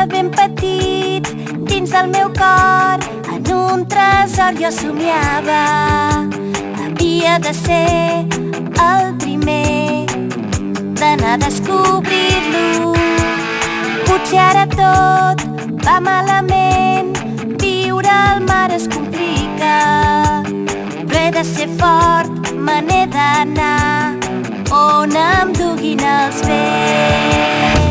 De ben petit, dins del meu cor, en un tresor jo somiava. Havia de ser el primer d'anar a descobrir-lo. Potser ara tot va malament, viure al mar es complica, però he de ser fort, me n'he d'anar on em duguin els vents.